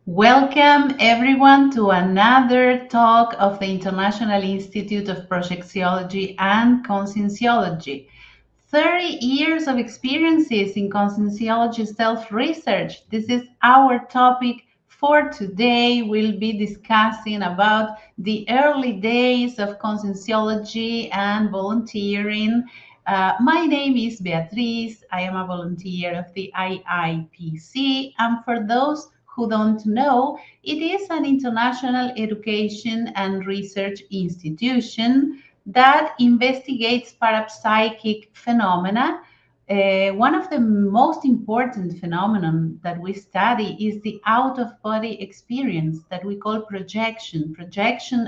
Welcome everyone to another talk of the International Institute of Projectiology and Conscientiology. 30 years of experiences in Conscientiology self-research. This is our topic for today. We'll be discussing about the early days of Conscientiology and volunteering. My name is Beatriz. I am a volunteer of the IIPC. And for those who don't know, it is an international education and research institution that investigates parapsychic phenomena. One of the most important phenomenon that we study is the out-of-body experience that we call projection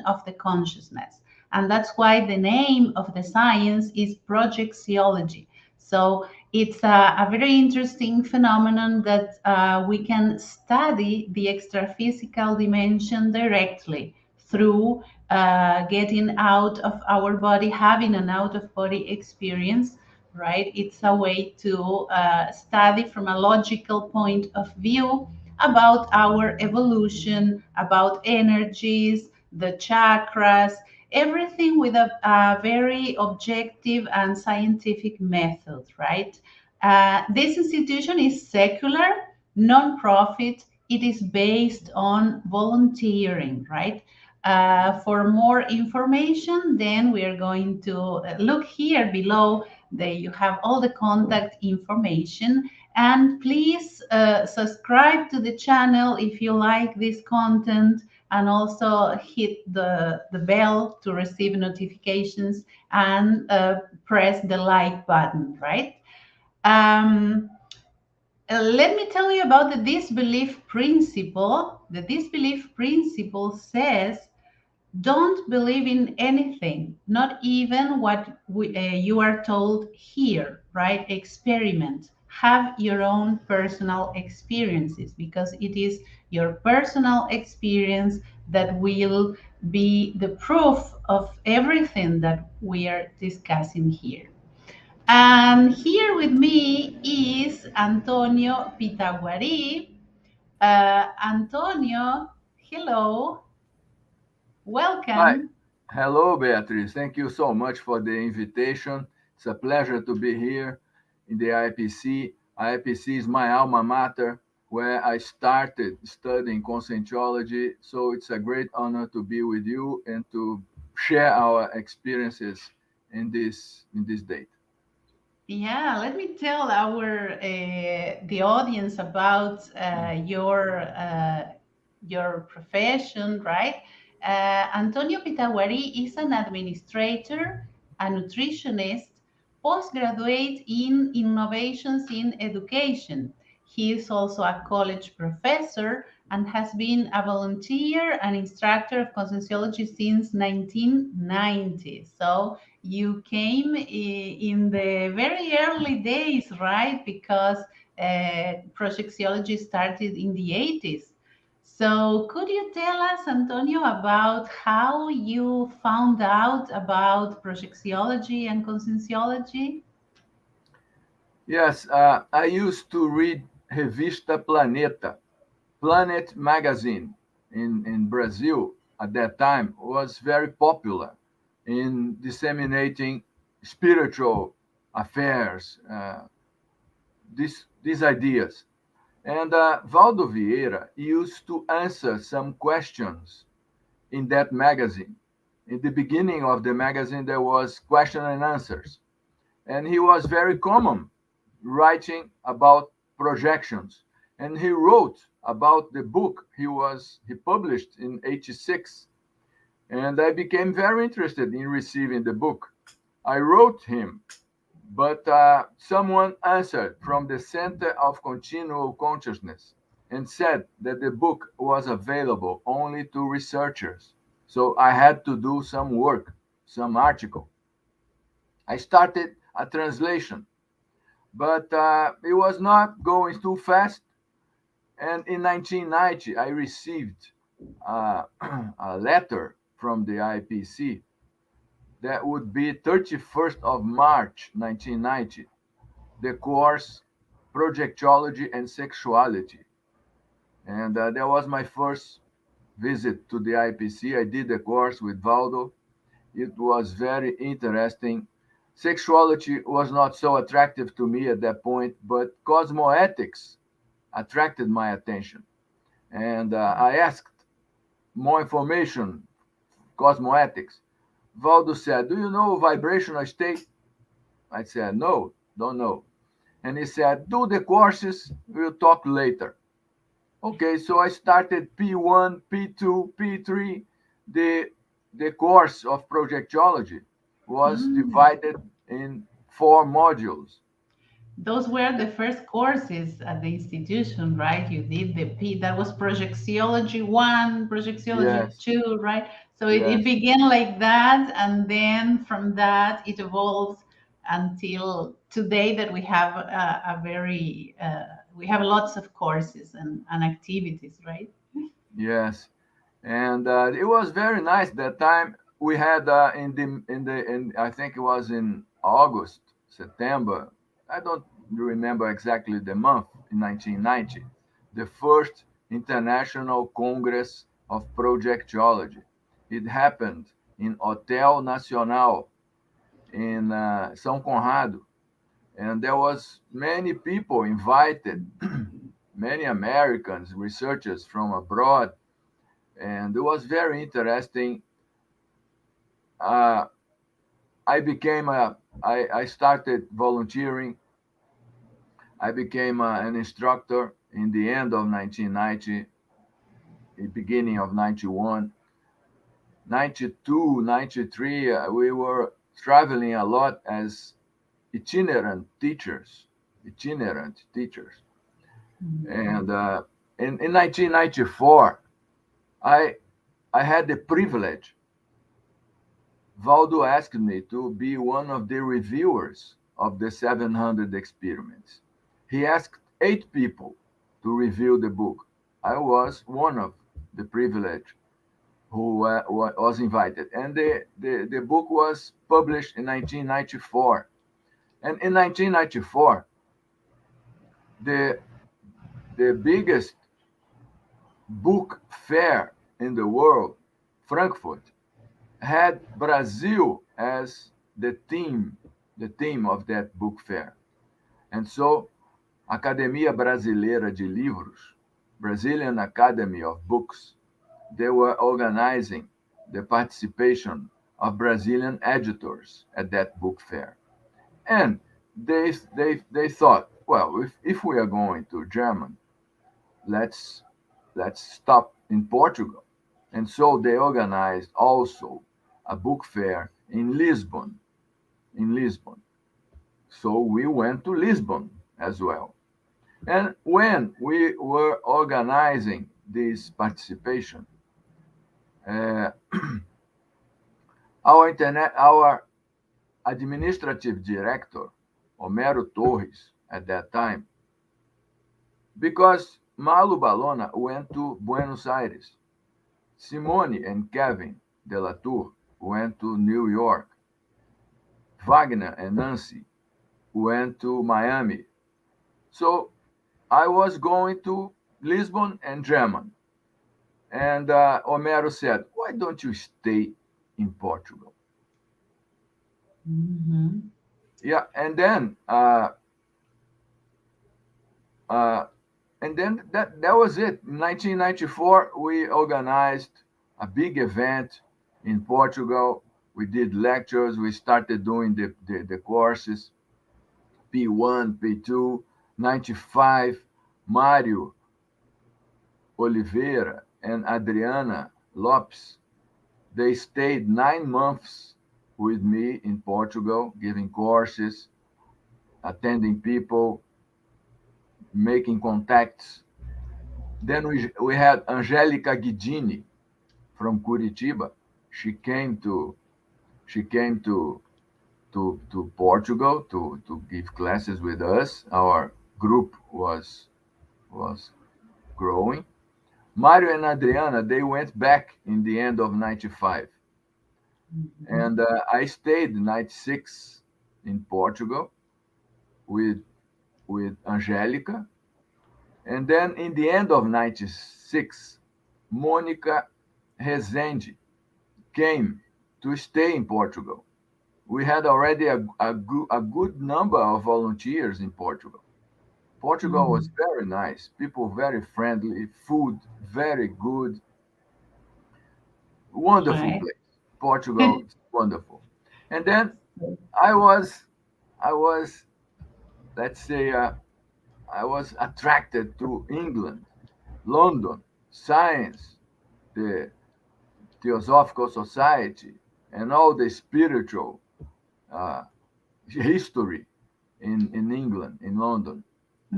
of the consciousness. And that's why the name of the science is projectiology. So it's a very interesting phenomenon that we can study the extraphysical dimension directly through getting out of our body, having an out of body experience, right? It's a way to study from a logical point of view about our evolution, about energies, the chakras, everything with a very objective and scientific method, right? This institution is secular, non-profit. It is based on volunteering, right? For more information, then we are going to look here below. There you have all the contact information. And please subscribe to the channel if you like this content, and also hit the bell to receive notifications and press the like button, right? Um, Let me tell you about the disbelief principle. The disbelief principle says don't believe in anything, not even what you are told here, right? Experiment. Have your own personal experiences because it is your personal experience that will be the proof of everything that we are discussing here. And here with me is Antônio Pitaguari. Antonio, hello, Hi. welcome. Hello, Beatriz. Thank you so much for the invitation. It's a pleasure to be here in the IIPC. IIPC is my alma mater where I started studying Conscientiology. So it's a great honor to be with you and to share our experiences in this date. Yeah, let me tell our the audience about your profession, right? Antonio Pitaguari is an administrator, a nutritionist, postgraduate in innovations in education. He is also a college professor and has been a volunteer and instructor of Conscientiology since 1990. So you came in the very early days, right? Because projectiology started in the 80s. So, could you tell us, Antonio, about how you found out about projectiology and conscienciology? Yes, I used to read Revista Planeta, Planet magazine in Brazil at that time was very popular in disseminating spiritual affairs, these ideas. And Valdo Vieira used to answer some questions in that magazine. In the beginning of the magazine, there was question and answers. And he was very common writing about projections. And he wrote about the book he published in 86. And I became very interested in receiving the book. I wrote him, but someone answered from the Center of Continual Consciousness and said that the book was available only to researchers. So I had to do some work, some article. I started a translation, but it was not going too fast. And in 1990, I received a letter from the IPC that would be 31st of March 1990, the course Projectology and Sexuality. And that was my first visit to the IPC. I did the course with Valdo. It was very interesting. Sexuality was not so attractive to me at that point, but cosmoethics attracted my attention. And I asked more information, cosmoethics. Valdo said, "Do you know vibrational state?" I said, "No, don't know." And he said, "Do the courses, we'll talk later." Okay, so I started P1, P2, P3. The, the course of projectology was Mm. divided in 4 modules. Those were the first courses at the institution, right? You did the P, that was Projectiology 1, Projectiology Yes, 2, right? So it yes, began like that, and then from that it evolved until today that we have a very, we have lots of courses and activities, right? yes. And it was very nice that time. We had in I think it was in August, September. I don't remember exactly the month in 1990. The first International Congress of Projectology. It happened in Hotel Nacional in São Conrado, and there was many people invited, many Americans, researchers from abroad, and it was very interesting. Uh, I started volunteering. I became an instructor in the end of 1990, the beginning of 91. 92, 93, we were traveling a lot as itinerant teachers, itinerant teachers. Mhm. And in 1994, I, I had the privilege. Valdo asked me to be one of the reviewers of the 700 experiments. He asked 8 people to review the book. I was one of the privileged who was invited. And the book was published in 1994. And in 1994, the, the biggest book fair in the world, Frankfurt, had Brazil as the theme of that book fair. And so, Academia Brasileira de Livros, Brazilian Academy of Books, they were organizing the participation of Brazilian editors at that book fair. And they thought, well, if we are going to German, let's let's stop in Portugal. And so they organized also a book fair in Lisbon, in Lisbon. So we went to Lisbon as well. And when we were organizing this participation, uh, our administrative director, Homero Torres, at that time, because Malu Balona went to Buenos Aires, Simone and Kevin de la Tour went to New York, Wagner and Nancy went to Miami. So I was going to Lisbon and German. And Homero said, "Why don't you stay in Portugal?" Mhm. Yeah, uh, and then that was it. In 1994, we organized a big event in Portugal. We did lectures. We started doing the courses, P1, P2, 95. Mário Oliveira and Adriana Lopes, they stayed 9 months with me in Portugal, giving courses, attending people, making contacts. Then we had Angélica Guidini from Curitiba. She came to she came to Portugal to give classes with us. Our group was growing. Mario and Adriana, they went back in the end of 95. Mhm. And I stayed 96 in Portugal with Angélica. And then in the end of 96, Monica Rezende came to stay in Portugal. We had already a good number of volunteers in Portugal. Portugal was Mhm. very nice, people very friendly, food very good, wonderful Right. place. Portugal is wonderful. And then I was, I was, let's say, I was attracted to England, London, science, the Theosophical Society, and all the spiritual uh, history in England, in London.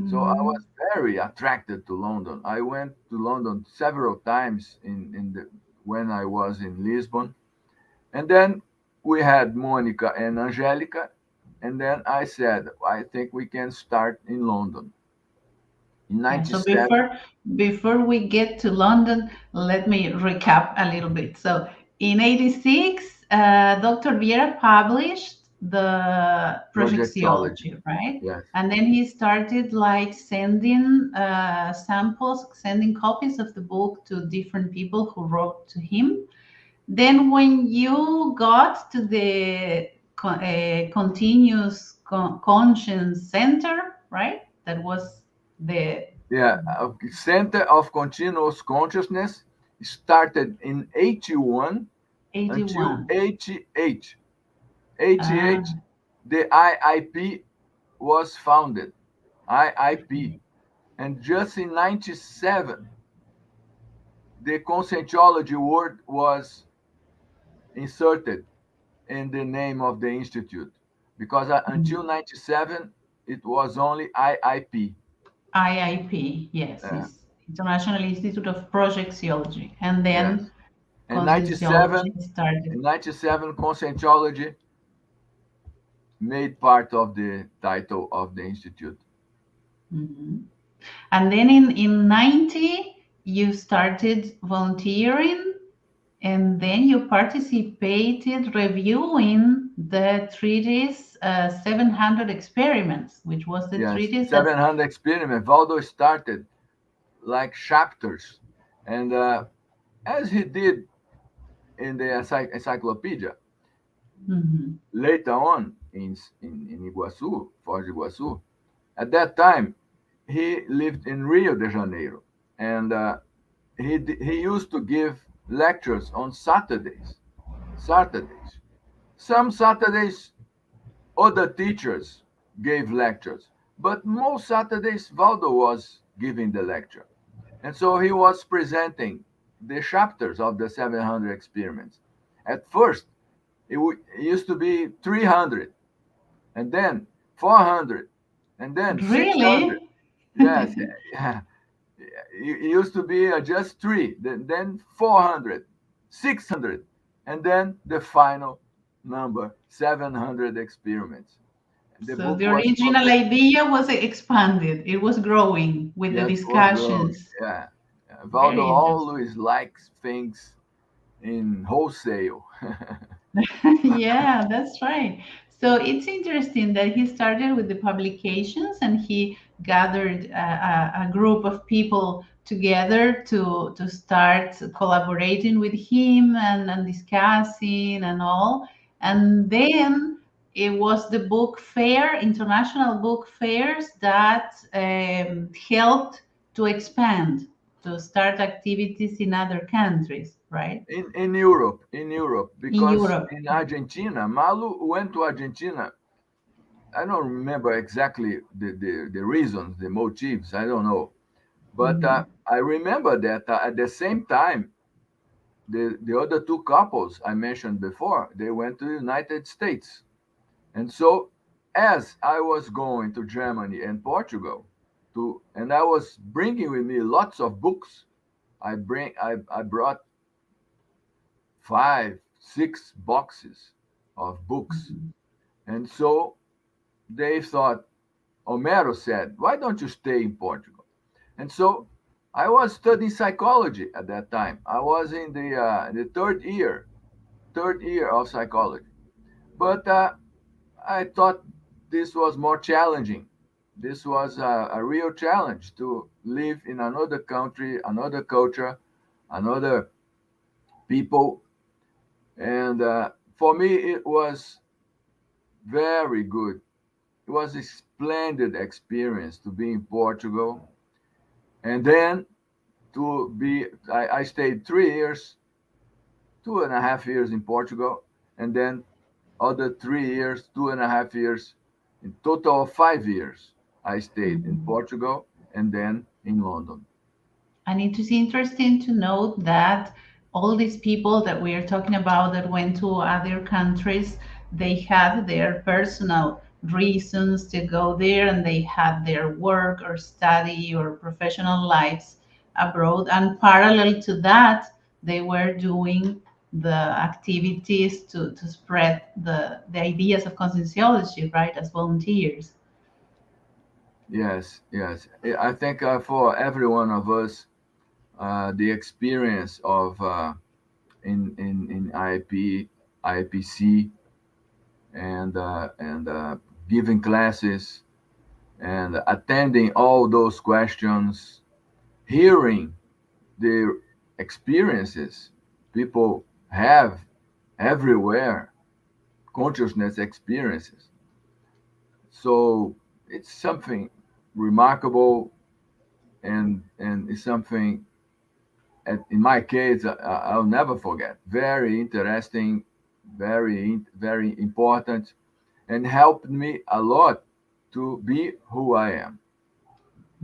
So I was Mhm. very attracted to London. I went to London several times when I was in Lisbon. And then we had Monica and Angelica. And then I said, I think we can start in London. In Yeah, so 97, before we get to London, let me recap a little bit. So in 86, Dr. Vieira published the projectology. projectiology, right? Yes. And then he started like sending samples, sending copies of the book to different people who wrote to him. Then when you got to the continuous conscience center, right? That was the Yeah. Center of Continuous Consciousness started in 81 until 81. 88. 88, Ah, the IIP was founded. IIP. And just in 97, the Conscientiology word was inserted in the name of the institute because until mhm. 97 it was only IIP. IIP, yes, it's International Institute of Projectiology. And Yes. then And 97, Conscientiology started. in 97, Conscientiology made part of the title of the institute. Mhm. And then in 90, you started volunteering and then you participated reviewing the treatise 700 Experiments, which was the Yes, treatise that. 700 experiment. Valdo started like chapters, and as he did in the encyclopedia, Mhm. later on in Iguaçu, Foz do Iguaçu, at that time, he lived in Rio de Janeiro, and he used to give lectures on Saturdays. Saturdays. Some Saturdays, other teachers gave lectures, but most Saturdays, Valdo was giving the lecture. And so he was presenting the chapters of the 700 experiments. At first, it used to be 300, and then 400, and then 600. Really? Yes, yeah. It used to be just three, then 400, 600, and then the final number, 700 experiments. The So book the was original published. idea was expanded, it was growing with the Yes, was growing. discussions. Yeah. Valdo Very interesting. always likes things in wholesale. Yeah, that's right. So it's interesting that he started with the publications and he gathered a group of people together to start collaborating with him and discussing and all. And then it was the book fair, international book fairs that helped to expand, to start activities in other countries, right? In Europe, In because Europe. in Argentina, Malu went to Argentina. I don't remember exactly the reasons, the motives. I don't know. But Mhm. I remember that at the same time, the other two couples I mentioned before, they went to the United States. And so, as I was going to Germany and Portugal, and I was bringing with me lots of books. I brought 5, 6 boxes of books. Mhm. And so they thought, Homero said, why don't you stay in Portugal? And so I was studying psychology at that time. I was in the third year of psychology. But I thought this was more challenging this was a real challenge to live in another country, another culture, another people. And for me, it was very good. It was a splendid experience to be in Portugal. And then I stayed 3 years, 2.5 years in Portugal, and then other 3 years, 2.5 years, in total of 5 years. I stayed in Mhm. Portugal and then in London. And it is interesting to note that all these people that we are talking about that went to other countries, they had their personal reasons to go there and they had their work or study or professional lives abroad. And parallel to that, they were doing the activities to spread the ideas of conscientiology, right, as volunteers. Yes, yes. I think for every one of us, the experience of in IIPC and giving classes and attending all those questions, hearing the experiences people have everywhere, consciousness experiences. So it's something remarkable, and it's something, in my case, I'll never forget. Very interesting, very important, and helped me a lot to be who I am.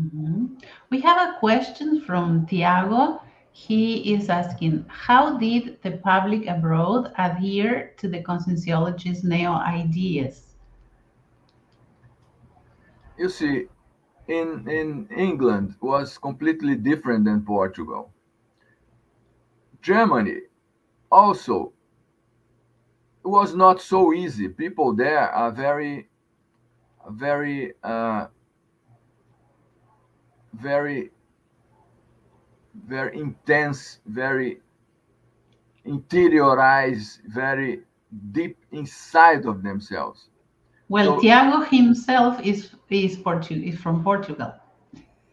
Mhm. We have a question from Tiago. He is asking, how did the public abroad adhere to the Conscientiology's neo-ideas? You see, in England was completely different than Portugal. Germany also was not so easy. People there are very very very intense, very interiorized, very deep inside of themselves. Well, So Tiago himself is from Portugal.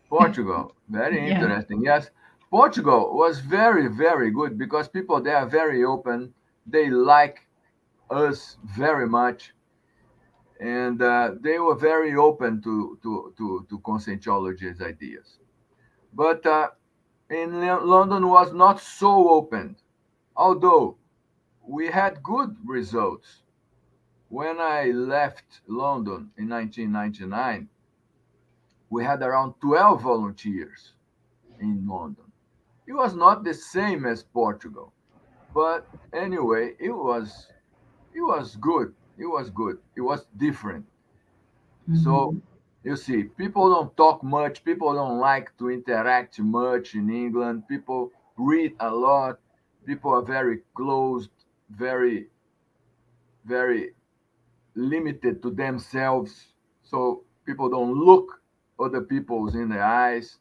Portugal, very Yeah. interesting. Yes, Portugal was very good because people there are very open. They like us very much, and they were very open to Conscientiology's ideas. But in London was not so open, although we had good results. When I left London in 1999, we had around 12 volunteers in London. It was not the same as Portugal, but anyway, it was good. It was good. It was different. So Mhm. you see, people don't talk much. People don't like to interact much in England. People read a lot. People are very closed, very limited to themselves. So people don't look other people's in the eyes.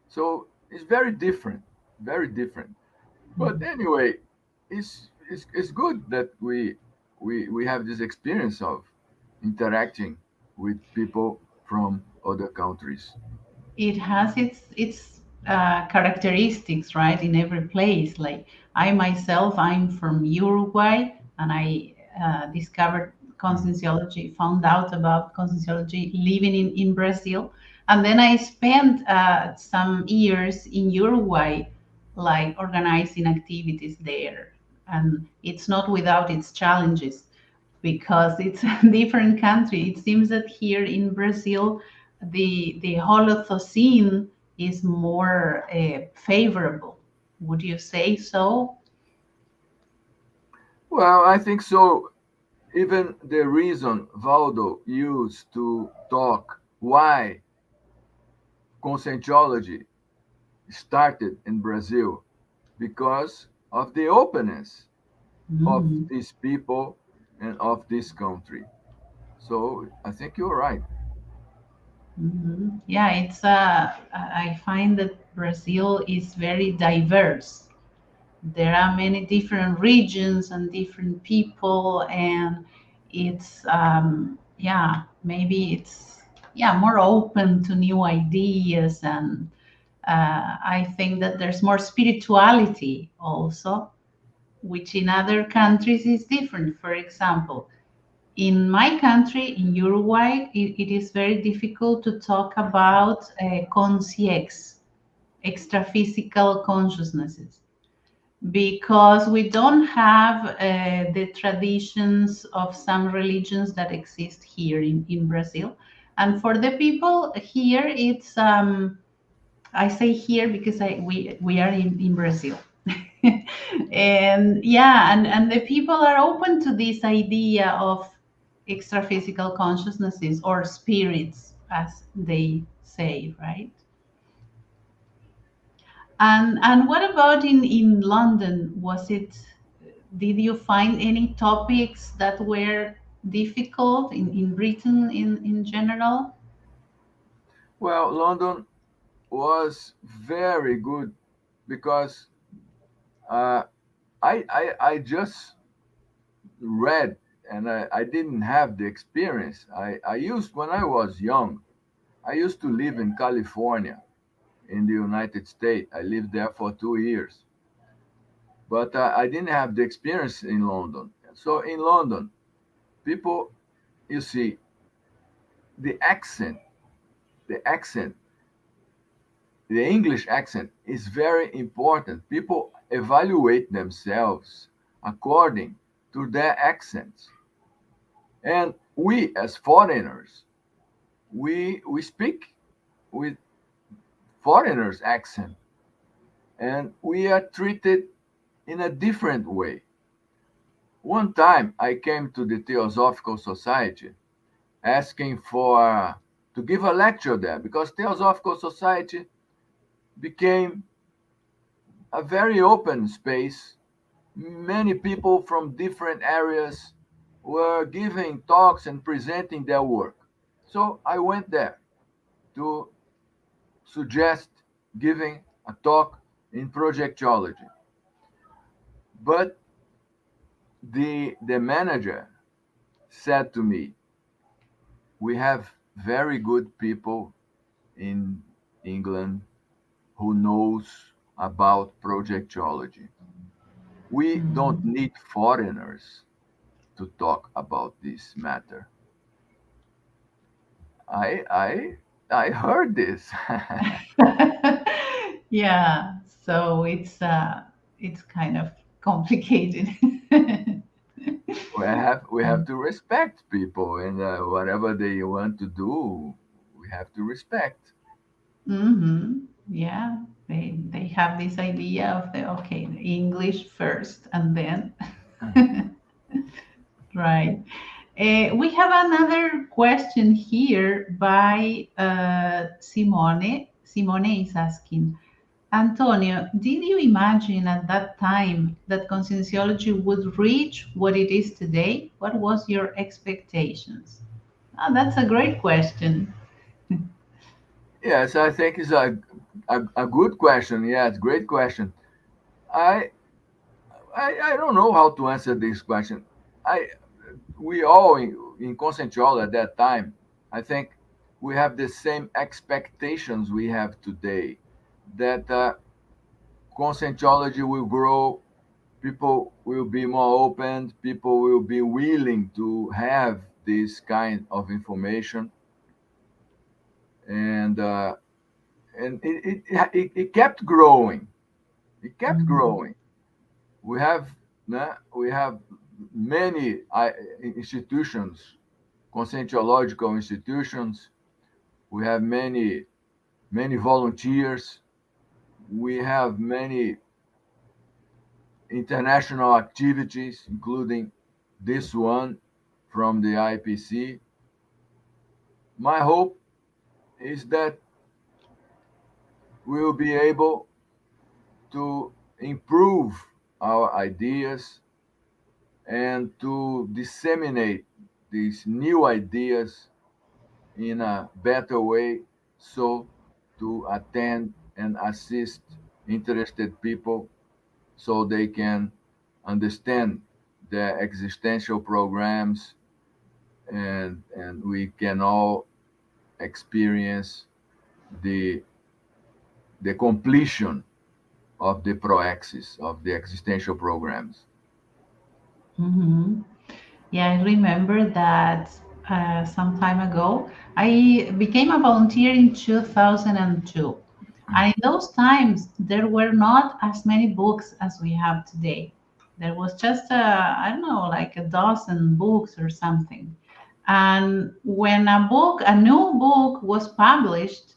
So it's very different, very different. But anyway, it's good that we have this experience of interacting with people from other countries. It has its characteristics, right, in every place. Like I myself, I'm from Uruguay, and I discovered Conscientiology, found out about Conscientiology living in Brazil, and then I spent some years in Uruguay, like organizing activities there. And it's not without its challenges because it's a different country. It seems that here in Brazil, the Holocene is more favorable. Would you say so? Well, I think so. Even the reason Valdo used to talk why Conscientiology started in Brazil, because of the openness of Mm, these people and of this country. So I think you're right. mhm. Yeah, I find that Brazil is very diverse. There are many different regions and different people, and it's yeah, maybe yeah, more open to new ideas, and I think that there's more spirituality also, which in other countries is different. For example, in my country, in Uruguay, it is very difficult to talk about consciex, extraphysical consciousnesses, because we don't have the traditions of some religions that exist here in Brazil. And for the people here, it's I say here because we are in Brazil. And yeah, and the people are open to this idea of extraphysical consciousnesses or spirits, as they say, right? And what about in London? Was it, did you find any topics that were difficult in Britain in general? Well, London was very good because uh, I just read, and I didn't have the experience. I used, when I was young, I used to live in California in the United States. I lived there for 2 years, but I didn't have the experience in London. So in London, people, you see, the accent, the accent, the English accent is very important. People evaluate themselves according to their accents. And we, as foreigners, we speak with foreigners' accent, and we are treated in a different way. One time I came to the Theosophical Society asking for to give a lecture there because Theosophical Society became a very open space. Many people from different areas were giving talks and presenting their work. So I went there to suggest giving a talk in projectology. But the manager said to me, "We have very good people in England who knows about projectology. We don't Mm. need foreigners to talk about this matter." I heard this. Yeah, so it's kind of complicated. We have to respect people, and whatever they want to do, we have to respect. Hmm. Yeah, they have this idea of the okay, the English first and then right. We have another question here by Simone. Simone is asking, Antonio, did you imagine at that time that Conscientiology would reach what it is today? What was your expectations? Oh, that's a great question. Yes, I think it's a good question. Yes, great question. I, I don't know how to answer this question. I We all in Conscientiology at that time, I think we have the same expectations we have today, that Conscientiology will grow, people will be more open, people will be willing to have this kind of information, and it kept growing. It kept Mhm. growing. We have many institutions, conscientiological institutions. We have many volunteers. We have many international activities, including this one from the IIPC. My hope is that we will be able to improve our ideas and to disseminate these new ideas in a better way, so to attend and assist interested people so they can understand their existential programs, and we can all experience the completion of the proexis, of the existential programs. Mhm. Yeah, I remember that some time ago. I became a volunteer in 2002. And in those times, there were not as many books as we have today. There was just, I don't know, like a dozen books or something. And when a new book was published,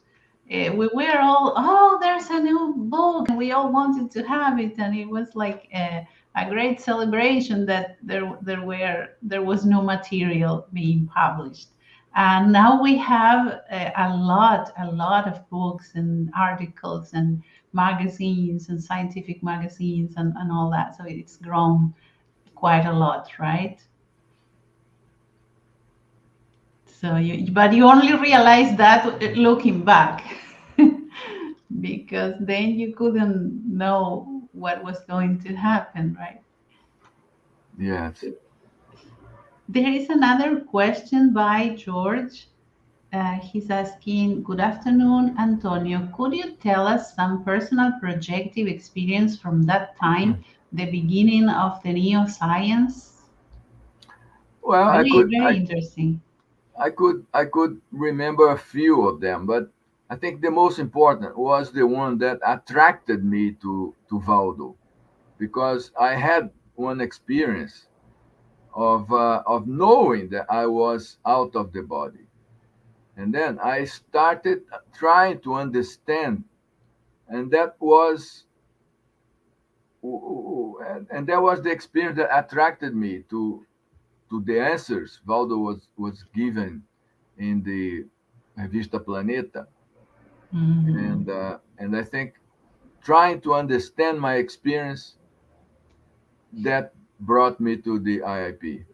we were all, oh, there's a new book. And we all wanted to have it. And it was like a great celebration that there was no material being published. And now we have a lot of books and articles and magazines and scientific magazines and all that. So it's grown quite a lot, right? So but you only realize that looking back, because then you couldn't know what was going to happen, right? Yes. There is another question by George. He's asking, good afternoon, Antonio. Could you tell us some personal projective experience from that time, the beginning of the neoscience? Well, Very, very interesting. I could remember a few of them, but I think the most important was the one that attracted me to Valdo, because I had one experience of knowing that I was out of the body, and then I started trying to understand, and that was the experience that attracted me to the answers Valdo was given in the Revista Planeta, Mhm. and I think trying to understand my experience that brought me to the IIP.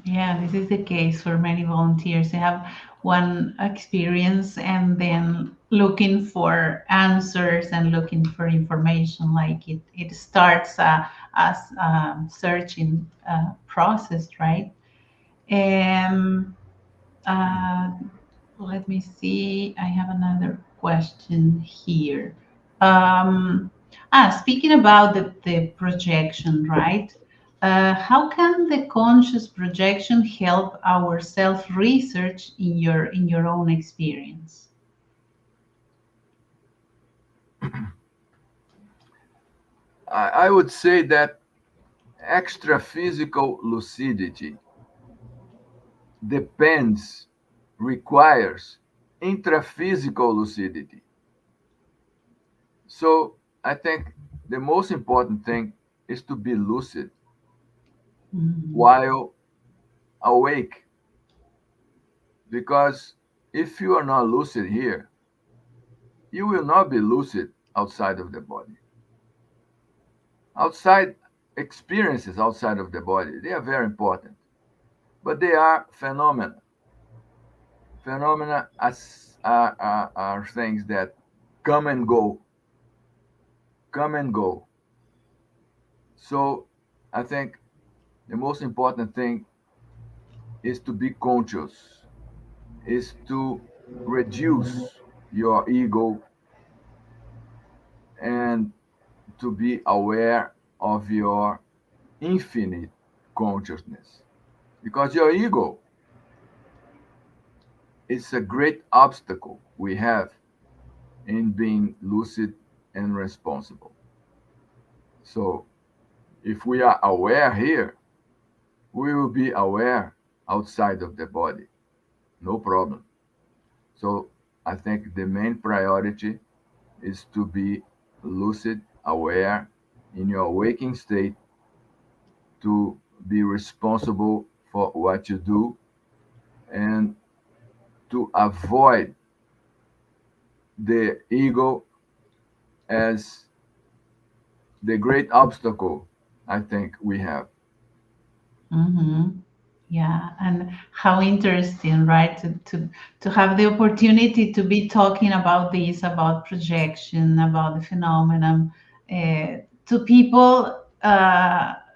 Yeah, this is the case for many volunteers. They have one experience and then looking for answers and looking for information. Like it starts as a searching process, right? Um, uh, Let me see. I have another question here. Speaking about the projection, right? How can the conscious projection help our self research in your own experience? I would say that extraphysical lucidity depends, requires intraphysical lucidity. So I think the most important thing is to be lucid Mhm. while awake, because if you are not lucid here, you will not be lucid outside of the body. Outside experiences outside of the body, they are very important, but they are phenomena. Phenomena are things that come and go, come and go. So I think the most important thing is to be conscious, is to reduce your ego and to be aware of your infinite consciousness. Because your ego is a great obstacle we have in being lucid and responsible. So if we are aware here, we will be aware outside of the body. No problem. So I think the main priority is to be lucid, aware in your waking state, to be responsible for what you do, and to avoid the ego as the great obstacle I think we have. Mm-hmm. Yeah, and how interesting, right? To have the opportunity to be talking about this, about projection, about the phenomenon, to people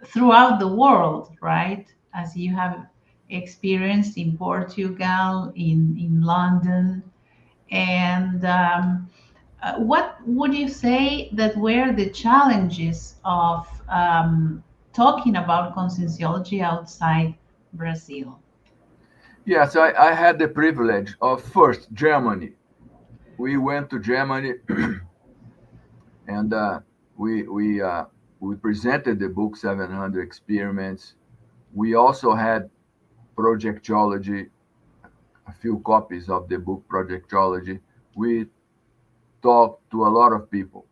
throughout the world, right? As you have experienced in Portugal, in London. And what would you say that were the challenges of talking about conscientiology outside Brazil? Yes, I had the privilege of first Germany. We went to Germany and we we uh, we presented the book 700 Experiments. We also had Projectology, a few copies of the book Projectology. We talked to a lot of people,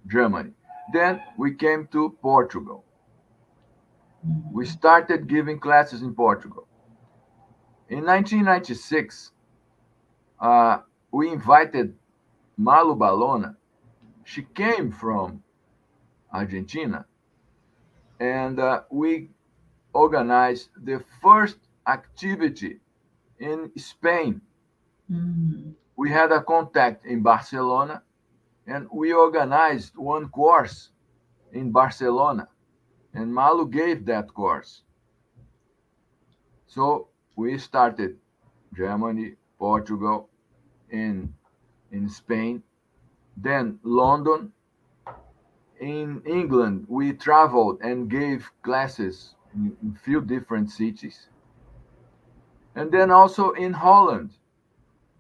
Germany. Then we came to Portugal. We started giving classes in Portugal. In 1996, uh, we invited Malu Balona. She came from Argentina, and we organized the first activity in Spain. Mm. We had a contact in Barcelona, and we organized one course in Barcelona, and Malu gave that course. So we started Germany, Portugal, in Spain, then London. In England, we traveled and gave classes in few different cities. And then also in Holland,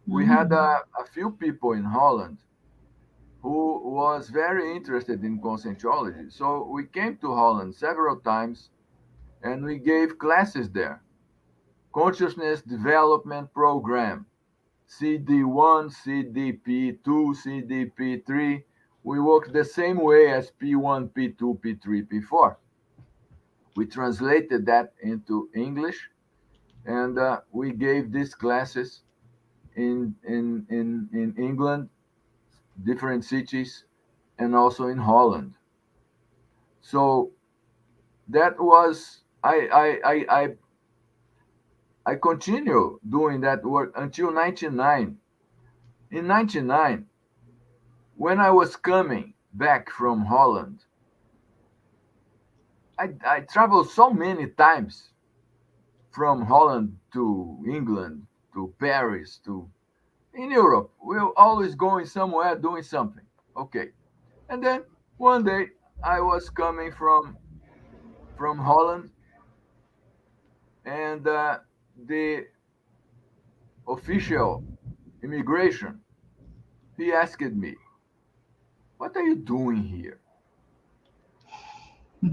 we had Mm. a few people in Holland who was very interested in Conscientiology. So we came to Holland several times and we gave classes there. Consciousness Development Program, CD1, CDP2, CDP3. We worked the same way as P1, P2, P3, P4. We translated that into English, and we gave these classes in England, different cities, and also in Holland. So that was I continue doing that work until 99. In 99, when I was coming back from Holland, I traveled so many times from Holland to England to Paris to in Europe. We're always going somewhere doing something. Okay. And then one day I was coming from Holland, and the official immigration, he asked me, "What are you doing here?"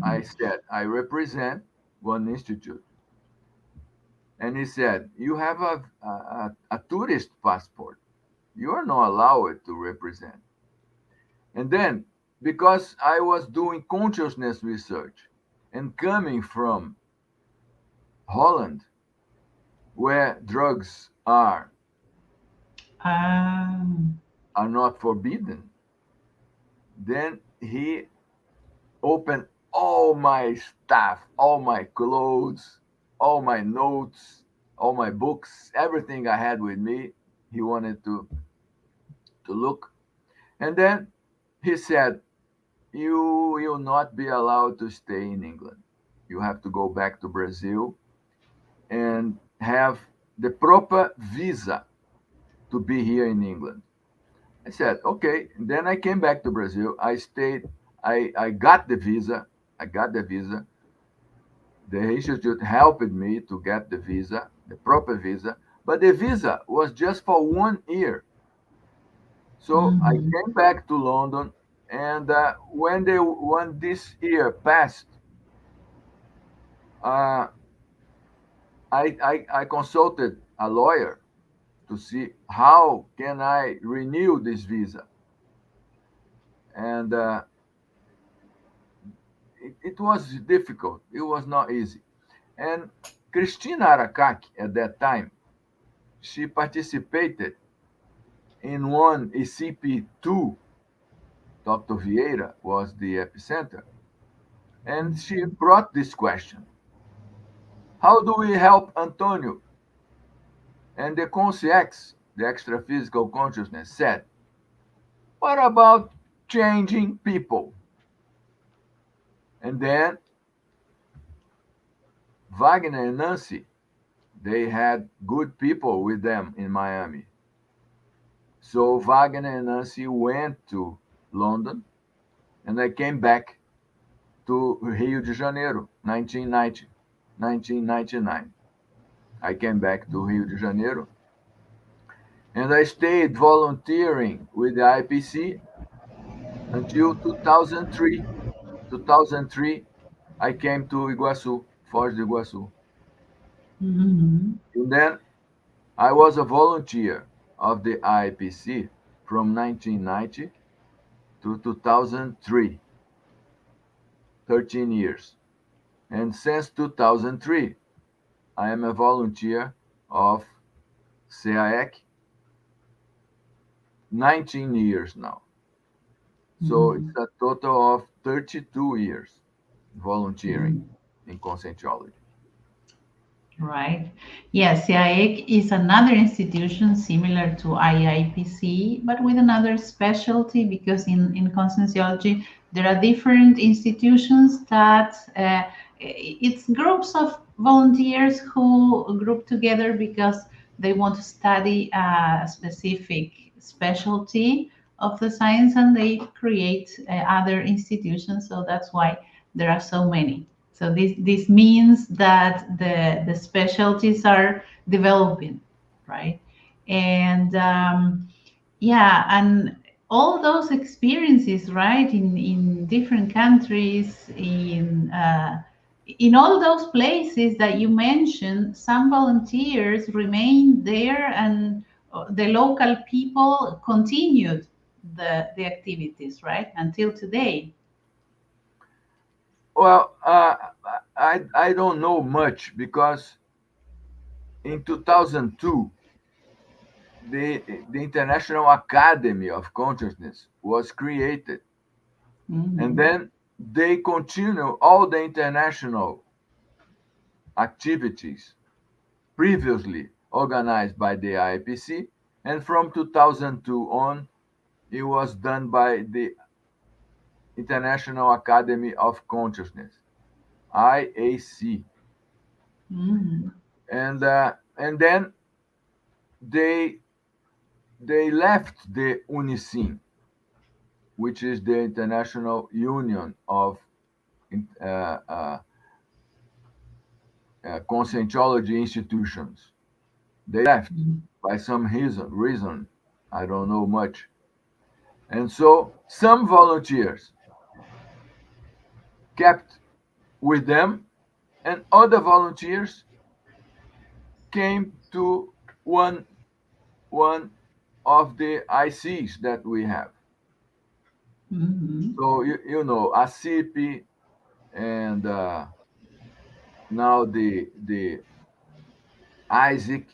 I said, "I represent one institute." And he said, "You have a tourist passport. You are not allowed to represent." And then, because I was doing consciousness research and coming from Holland, where drugs Um, are not forbidden, then he opened all my stuff, all my clothes, all my notes, all my books, everything I had with me. He wanted to look. And then he said, "You will not be allowed to stay in England. You have to go back to Brazil and have the proper visa to be here in England." I said, "Okay." And then I came back to Brazil. I stayed. I got the visa. I got the visa. The institute helped me to get the visa, the proper visa. But the visa was just for 1 year. So I mhm. came back to London, and when this year passed, uh, I consulted a lawyer to see how can I renew this visa, and it was difficult. It was not easy. And Cristina Aracaki at that time, she participated in one ECP2. Dr. Vieira was the epicenter, and she brought this question: how do we help Antonio? And the consciex, the extraphysical consciousness, said, what about changing people? And then Wagner and Nancy, They had good people with them in Miami. So Wagner and Nancy went to London, and I came back to Rio de Janeiro, 1999. I came back to Rio de Janeiro, and I stayed volunteering with the IPC until 2003. 2003, I came to Iguaçu, Foz do Iguaçu. Mm-hmm. And then I was a volunteer of the IPC from 1990 to 2003, 13 years. And since 2003, I am a volunteer of CAEC, 19 years now. So it's a total of 32 years volunteering in Conscientiology. Right. Yes, CIEC is another institution similar to IIPC, but with another specialty because in Conscientiology there are different institutions that it's groups of volunteers who group together because they want to study a specific specialty of the science and they create other institutions. So that's why there are so many. So this means that the specialties are developing, right? And yeah, and all those experiences, right, in different countries, in all those places that you mentioned, some volunteers remained there, and the local people continued the activities, right, until today. Well, I don't know much because in 2002, the International Academy of Consciousness was created. And Mhm. then they continue all the international activities previously organized by the IPC. And from 2002 on, it was done by the International Academy of Consciousness, IAC. Mhm. And then they they left the UNICIN, which is the International Union of uh, uh, Conscientiology Institutions. They left by some reason. I don't know much. And so some volunteers kept with them, and other volunteers came to one of the ICs that we have. Mhm. So you know ACP and now the Isaac,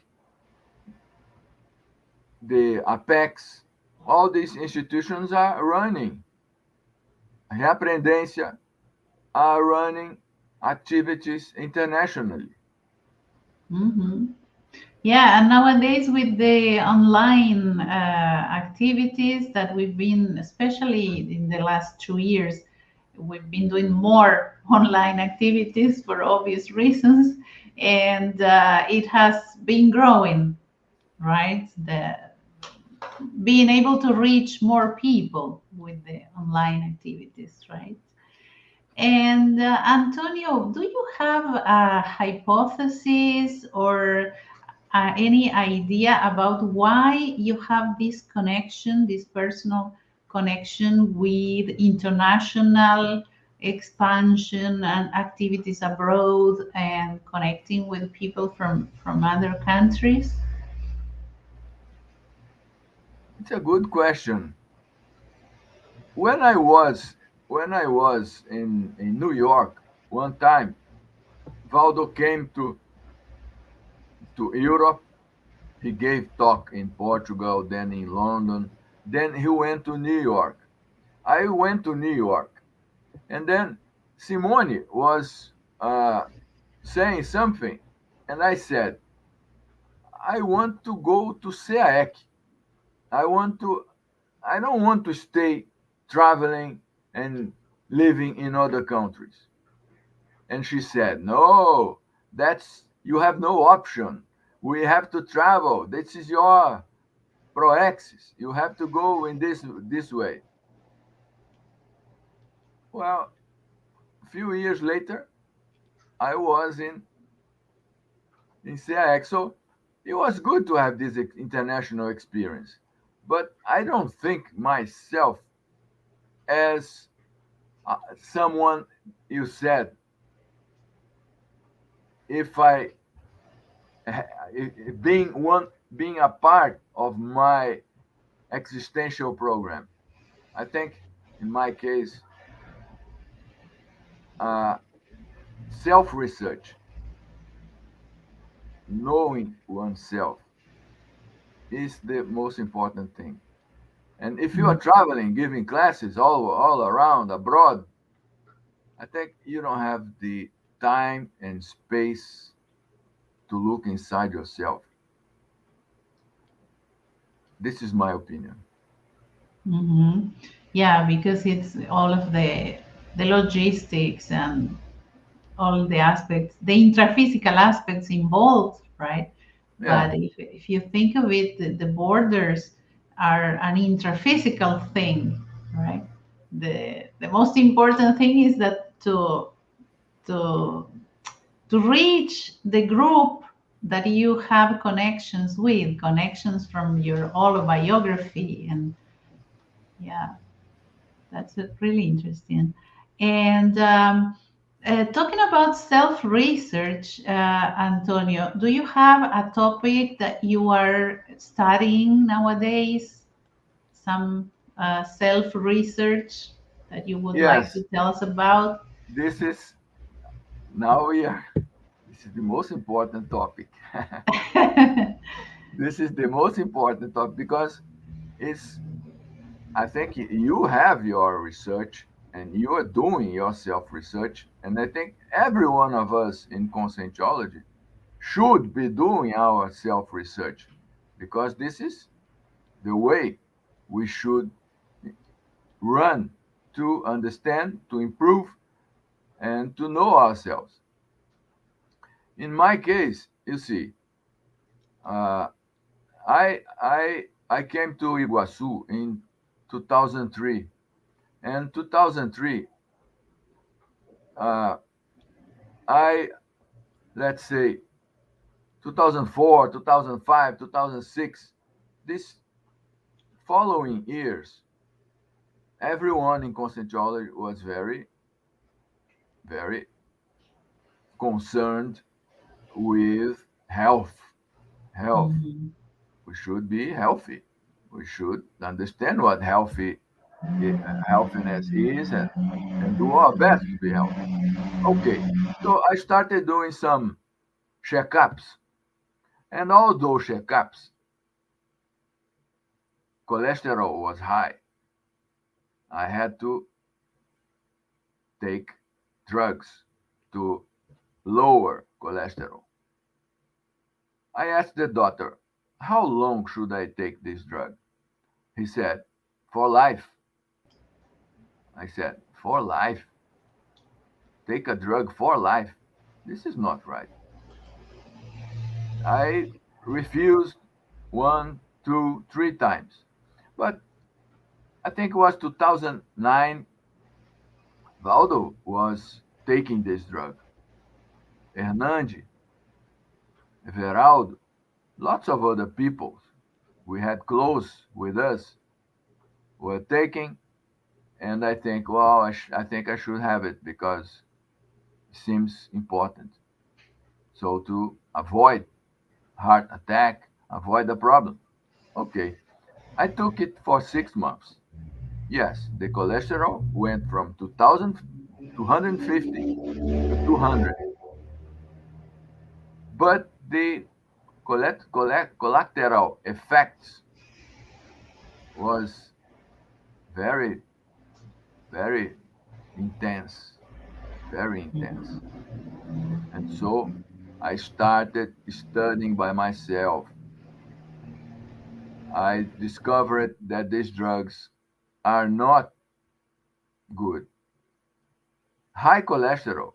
the Apex, all these institutions are running. Reaprendência are running activities internationally. Mhm. Yeah, and nowadays with the online activities that we've been, especially in the last 2 years, we've been doing more online activities for obvious reasons, and it has been growing, right? The being able to reach more people with the online activities, right? And Antonio, do you have a hypothesis or any idea about why you have this connection, this personal connection with international expansion and activities abroad and connecting with people from other countries? It's a good question. When I was in New York one time, Valdo came to Europe. He gave talk in Portugal, then in London, then he went to New York. I went to New York, and then Simone was saying something, and I said, I want to go to SEAEC. I want to. I don't want to stay traveling and living in other countries. And she said, no, that's You have no option. We have to travel. This is your proexis. You have to go in this way. Well, a few years later, I was in CIXO. It was good to have this international experience, but I don't think myself as someone you said, if I being a part of my existential program. I think in my case, uh, self-research, knowing oneself, is the most important thing. And if you are traveling, giving classes all around abroad, I think you don't have the time and space to look inside yourself. This is my opinion. Mm-hmm. Yeah, because it's all of the logistics and all the aspects, the intraphysical aspects involved, right? Yeah, But if you think of it, the borders are an intraphysical thing, right? The most important thing is that to to reach the group that you have connections with, connections from your autobiography, and yeah, that's really interesting. And talking about self research, Antonio, do you have a topic that you are studying nowadays? Some self research that you would like to yes. tell us about? This is now we are. This is the most important topic. This is the most important topic because it's. I think you have your research and you are doing your self research, and I think every one of us in Conscientiology should be doing our self research because this is the way we should run to understand, to improve, and to know ourselves. In my case, you see, uh, I came to Iguazu in 2003, and 2003, uh, I let's say 2004, 2005, 2006, these following years, everyone in Conscientiology was very concerned with health. Health. Mhm. We should be healthy. We should understand what healthiness is and do our best to be healthy. Okay, so I started doing some checkups, and all those checkups, cholesterol was high. I had to take drugs to lower cholesterol. I asked the doctor, how long should I take this drug? He said, for life. I said, for life? Take a drug for life? This is not right. I refused one, two, three times. But I think it was 2009, Valdo was taking this drug. Hernandi, Everaldo, lots of other people we had close with us were taking, and I think, well, I think I should have it because it seems important. So to avoid heart attack, avoid the problem. Okay, I took it for 6 months. Yes, the cholesterol went from 2,250 to 200, but the collateral effects was very, very intense, very intense. And so I started studying by myself. I discovered that these drugs are not good. High cholesterol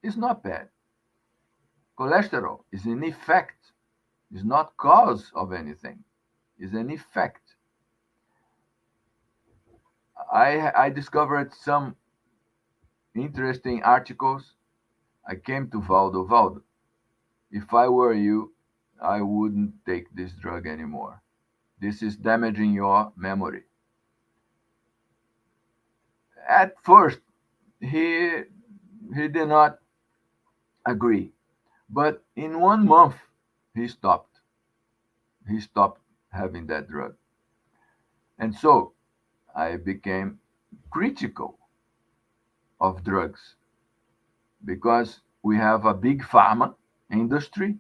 is not bad. Cholesterol is an effect, is not cause of anything, is an effect. I discovered some interesting articles. I came to Valdo. If I were you, I wouldn't take this drug anymore. This is damaging your memory. At first, he he did not agree, but in 1 month, he stopped. He stopped having that drug, and so I became critical of drugs because we have a big pharma industry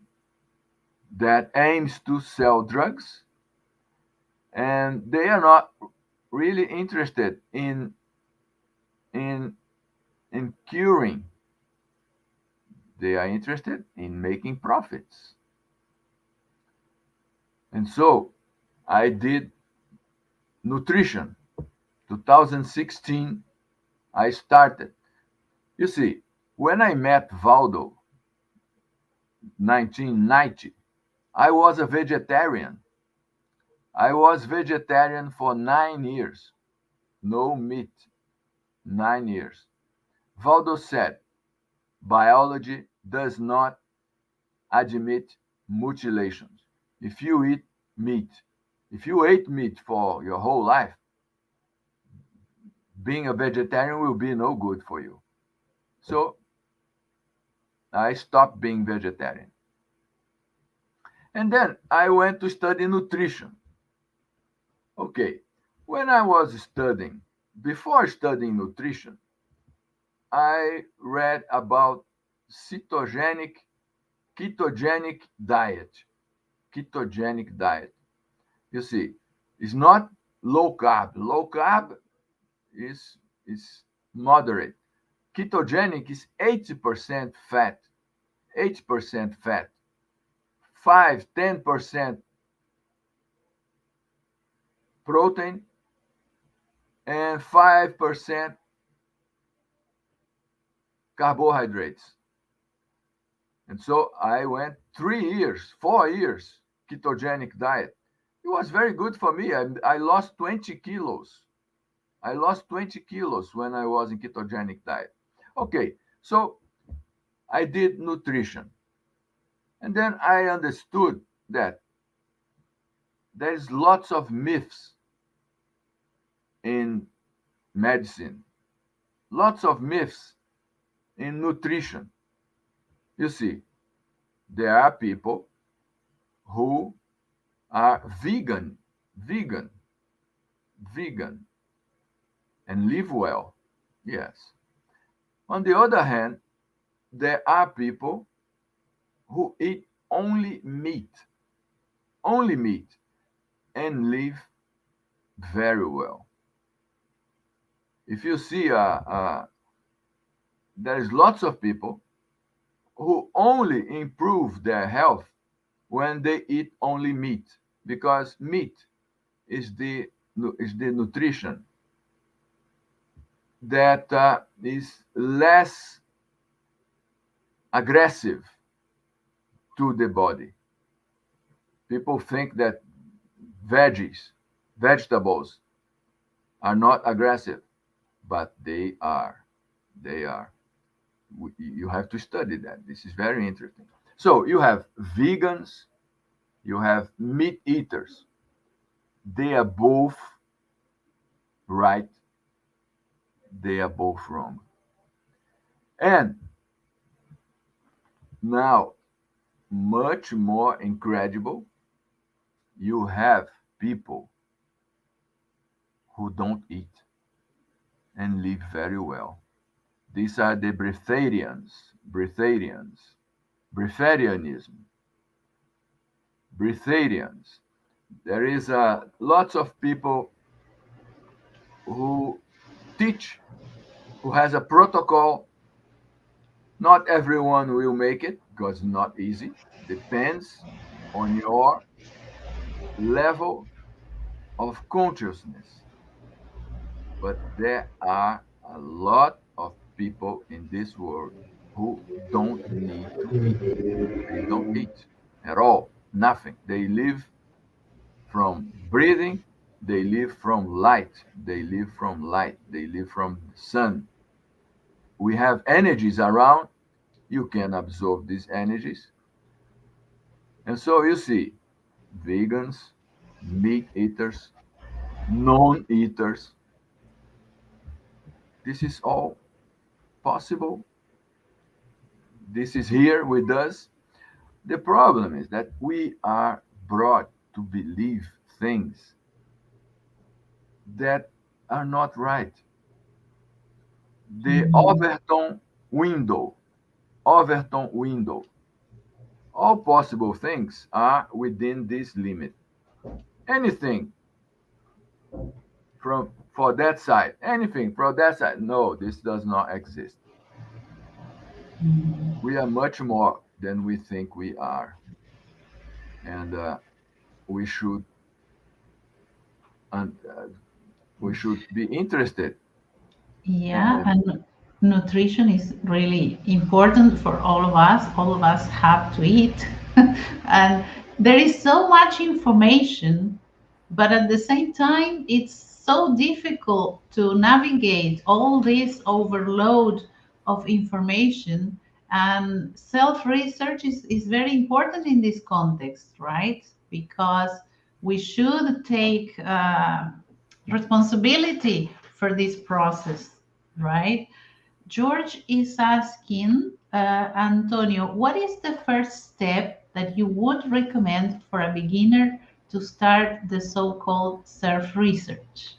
that aims to sell drugs, and they are not really interested in in curing. They are interested in making profits. And so I did nutrition. 2016, I started. You see, when I met Valdo, 1990, I was a vegetarian. I was vegetarian for 9 years. No meat. 9 years. Valdo said, biology does not admit mutilations. If you eat meat, if you ate meat for your whole life, being a vegetarian will be no good for you. So I stopped being vegetarian. And then I went to study nutrition. Okay, when I was studying, before studying nutrition, I read about ketogenic ketogenic diet. Ketogenic diet. You see, it's not low carb. Low carb is moderate. Ketogenic is 80% fat, 8% fat, 10% protein, and 5% carbohydrates. And so I went 3 years, 4 years ketogenic diet. It was very good for me. I lost 20 kilos. I lost 20 kilos when I was in ketogenic diet. Okay, so I did nutrition. And then I understood that there's lots of myths in medicine, lots of myths in nutrition. You see, there are people who are vegan, vegan, and live well. Yes. On the other hand, there are people who eat only meat, and live very well. If you see, there's lots of people who only improve their health when they eat only meat, because meat is the nutrition that is less aggressive to the body. People think that vegetables are not aggressive, but they are. They are. You have to study that. This is very interesting. So you have vegans, you have meat eaters. They are both right, they are both wrong. And now, much more incredible, you have people who don't eat and live very well. These are the breatharianism, breatharians. There is lots of people who teach, who has a protocol. Not everyone will make it because it's not easy. Depends on your level of consciousness. But there are a lot of people in this world who don't need to eat. They don't eat at all, nothing. They live from breathing, they live from light, they live from light, they live from the sun. We have energies around, you can absorb these energies. And so you see, vegans, meat eaters, non eaters, this is all possible. This is here with us. The problem is that we are brought to believe things that are not right. The Mhm. Overton window. All possible things are within this limit. Anything from for that side, anything from that side, no, this does not exist. We are much more than we think we are, and we should and we should be interested. Yeah, And and nutrition is really important for all of us. All of us have to eat. And there is so much information, but at the same time, it's so difficult to navigate all this overload of information. And self research is very important in this context, right? Because we should take responsibility for this process, right? George is asking, Antonio, what is the first step that you would recommend for a beginner to start the so-called self-research?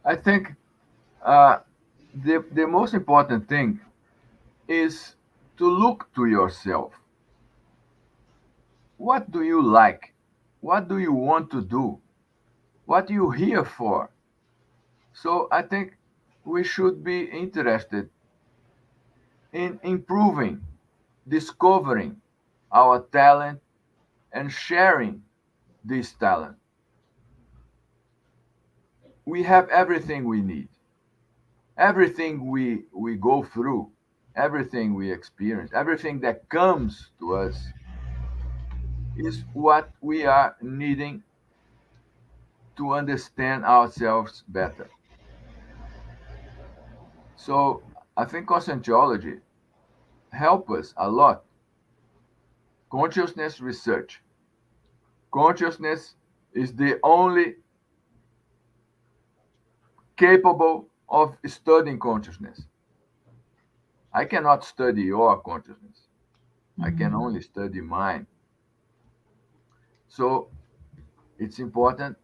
I think uh, the most important thing is to look to yourself. What do you like? What do you want to do? What are you here for? So I think we should be interested in improving, discovering our talent and sharing this talent. We have everything we need. Everything we go through, everything we experience, everything that comes to us is what we are needing to understand ourselves better. So I think Conscientiology help us a lot. Consciousness research. Consciousness is the only capable of studying consciousness. I cannot study your consciousness. I can Mhm. only study mine. So it's important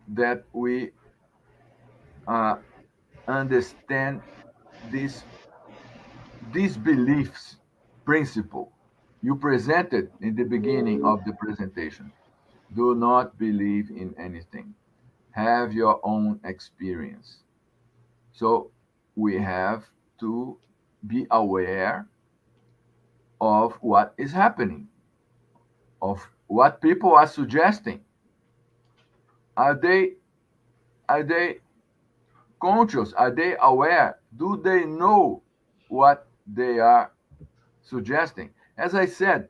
that we uh, understand this these beliefs principle you presented in the beginning of the presentation. Do not believe in anything. Have your own experience. So we have to be aware of what is happening, of what people are suggesting. Are they are they conscious? Are they aware? Do they know what they are suggesting? As I said,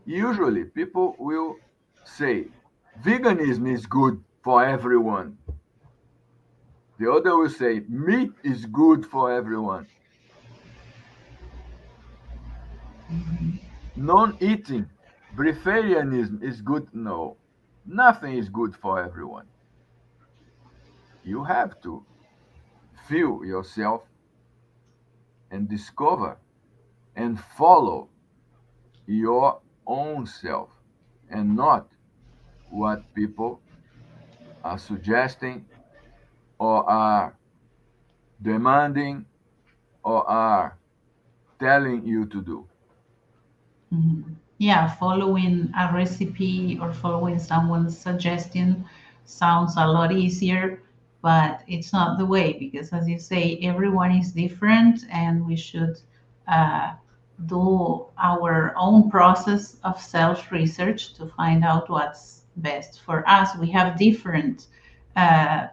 usually people will say veganism is good for everyone. The other will say meat is good for everyone. Non-eating, breatharianism is good. No, nothing is good for everyone. You have to feel yourself and discover and follow your own self and not what people are suggesting or are demanding or are telling you to do. Mhm. Yeah, following a recipe or following someone's suggestion sounds a lot easier, but it's not the way because, as you say, everyone is different and we should uh, do our own process of self research to find out what's best for us. We have different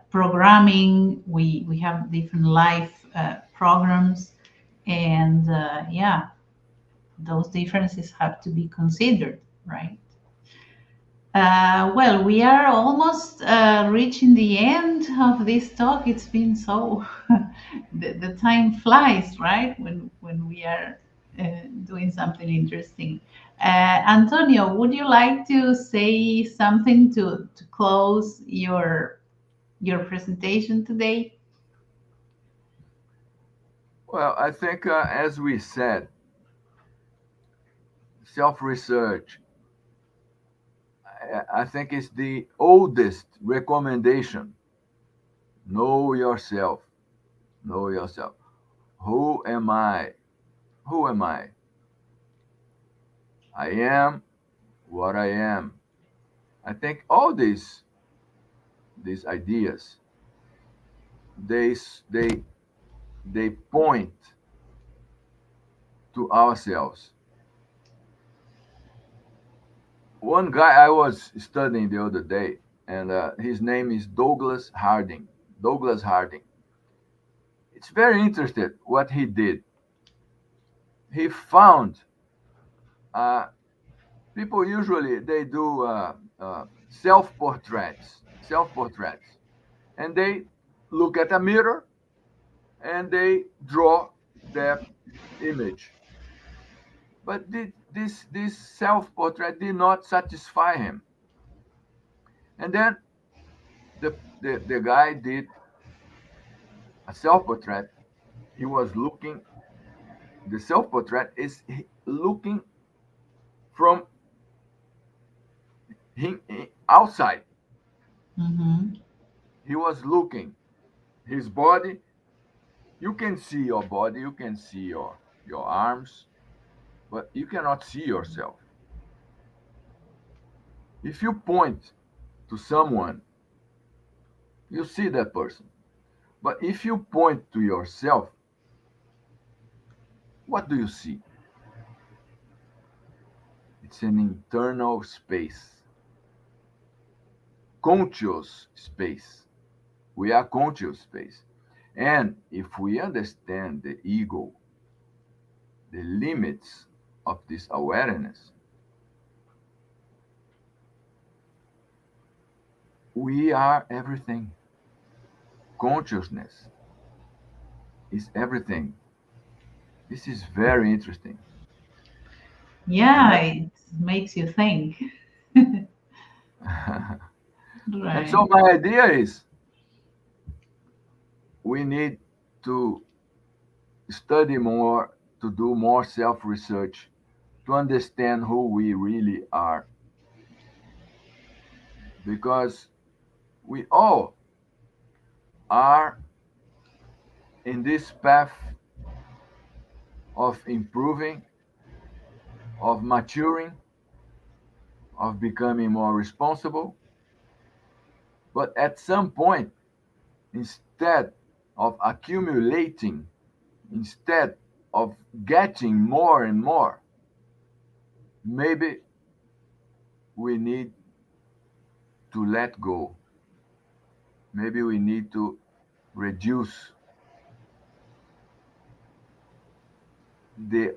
programming, we have different life programs And yeah, those differences have to be considered, right? Well, we are almost reaching the end of this talk. It's been so, the time flies, right? When we are doing something interesting. Antonio, would you like to say something to close your presentation today? Well, I think, as we said, self research, I think, is the oldest recommendation. Know yourself. Know yourself. Who am I? Who am I? I am what I am. I think all these ideas, they they point to ourselves. One guy I was studying the other day, and his name is Douglas Harding. Douglas Harding. It's very interesting what he did. He found, uh, people usually they do self portraits, and they look at a mirror and they draw that image. But this self portrait did not satisfy him, and then the guy did a self portrait. He was looking. The self portrait is looking from him outside. Mm-hmm. He was looking his body. You can see your body, you can see your arms, but you cannot see yourself. If you point to someone, you see that person. But if you point to yourself, what do you see? It's an internal space, conscious space. We are conscious space. And if we understand the ego, the limits of this awareness, we are everything. Consciousness is everything. This is very interesting. And Yeah, it makes you think. and so Right. my idea is we need to study more, to do more self research, to understand who we really are, because we all are in this path of improving, of maturing, of becoming more responsible. But at some point, instead of accumulating, instead of getting more and more, maybe we need to let go. Maybe we need to reduce the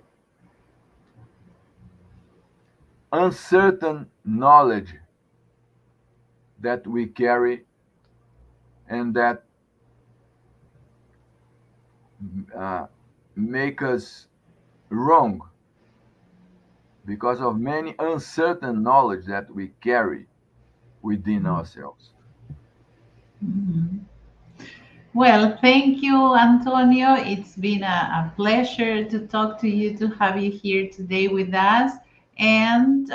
uncertain knowledge that we carry and that uh, make us wrong because of many uncertain knowledge that we carry within ourselves. Mhm. Well, thank you, Antonio. It's been a pleasure to talk to you, to have you here today with us, and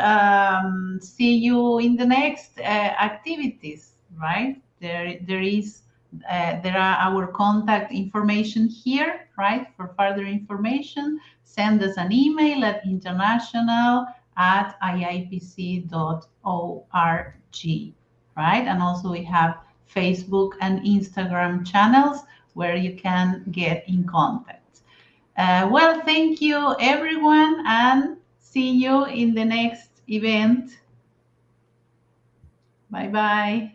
see you in the next activities. Right there are our contact information here. Right, for further information, send us an email at international@iipc.org. Right, and also we have Facebook and Instagram channels where you can get in contact. Well, thank you, everyone, and see you in the next event. Bye bye.